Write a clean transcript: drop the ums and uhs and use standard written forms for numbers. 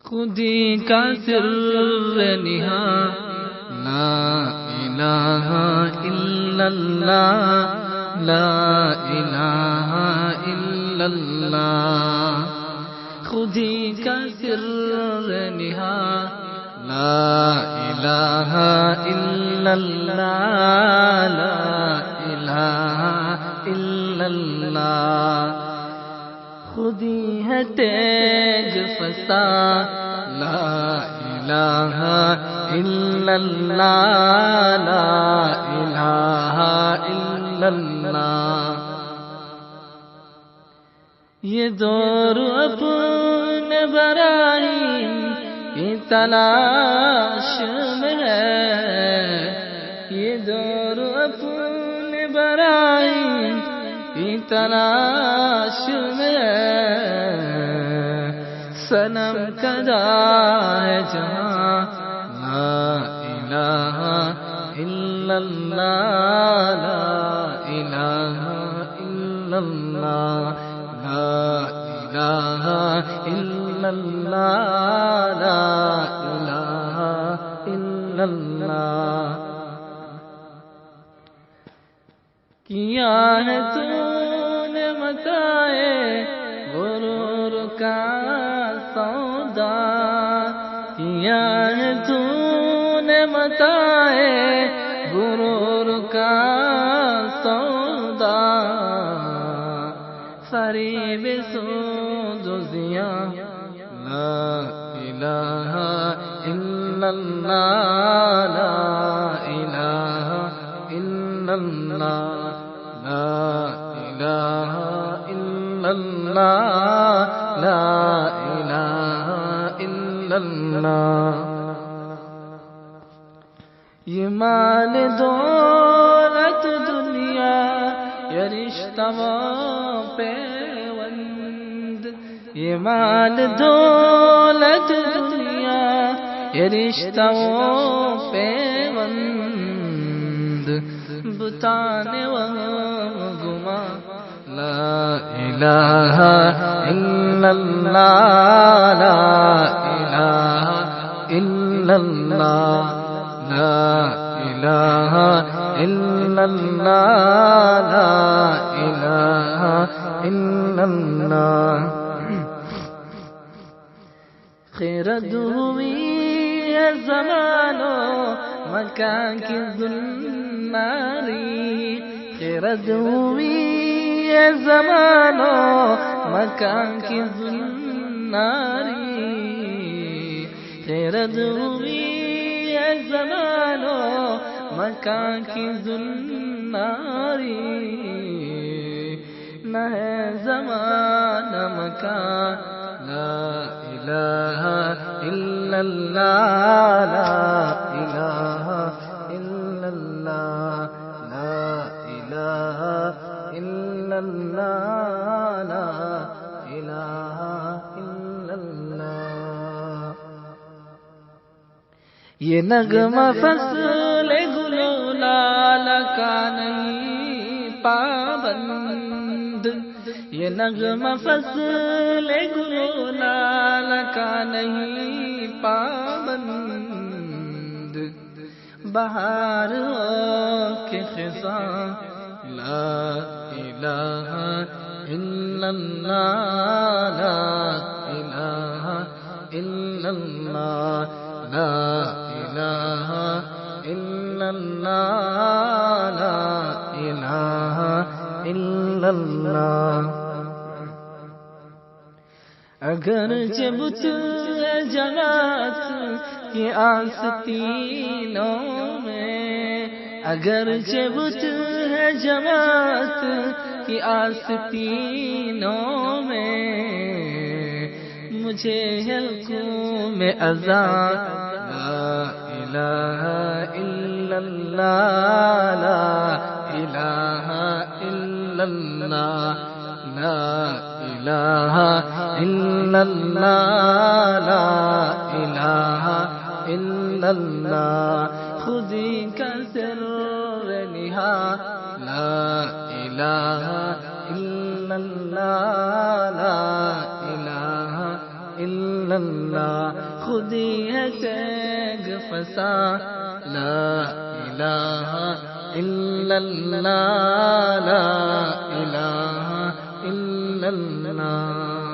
خودی کا سر نہا لا الہ الا اللہ، لا الہ الا اللہ، خودی کا سر نہا لا الہ الا اللہ، لا الہ الا اللہ، خودی ہے تیج فسا لا الہ الا اللہ، لا الہ الا اللہ، یہ دور اپنے براہیم کی تلاش میں ہے، یہ دور اپنے براہیم کی تلاش میں ہے، صنم کدا ہے جہاں لا الہ الا اللہ، لا الہ الا اللہ، لا الہ الا اللہ، لا الہ الا اللہ، کیا ہے تو نے متائے غرور کا سودا، کیا ہے تو نے متائے غرور کا سودا، فریب سود و زیاں لا الہ الا اللہ، لا الہ الا اللہ، لا الہ الا اللہ، لا الہ الا اللہ، یہ مال دولت دنیا یہ رشتہ و پیوند، یہ مال دولت دنیا یہ رشتہ و پیوند، بتانے و گما لا الہ الا اللہ، لا الہ الا اللہ، لا الہ الا اللہ، لا الہ الا اللہ، خیرت ہوئی ہے زمان و مکان کی ذلاری، خیرت ہوئی ہے زمان و مکان کی ذلاری، خیرت ہوئی ہے زمان و مکان کی ذلاری، نہ ہے زمان مکان لا الہ الا اللہ، لا الہ الا اللہ، لا الہ الا اللہ، لا الہ الا اللہ، یہ نغمہ فصل گلو لال کا نہیں پابند، یہ نغمہ فصل گلو لال کا نہیں پابند، بہار ہو کے خزاں لا الہ الا اللہ، لا الہ الا اللہ، لا الہ الا اللہ، لا الہ الا اللہ، اگرچہ بت ہے جماعت کی آستینوں میں، اگرچہ بت ہے جماعت کی آستینوں میں، مجھے حلقوں میں اذان لا الہ الا اللہ، لا الہ الا اللہ، لا الہ الا اللہ، لا الہ الا اللہ، خودی کا سر نہا لا الہ الا اللہ، لا الہ الا الا اللہ، خود ہی ہے تیگ فسا، لا الہ الا اللہ، لا الہ الا اللہ۔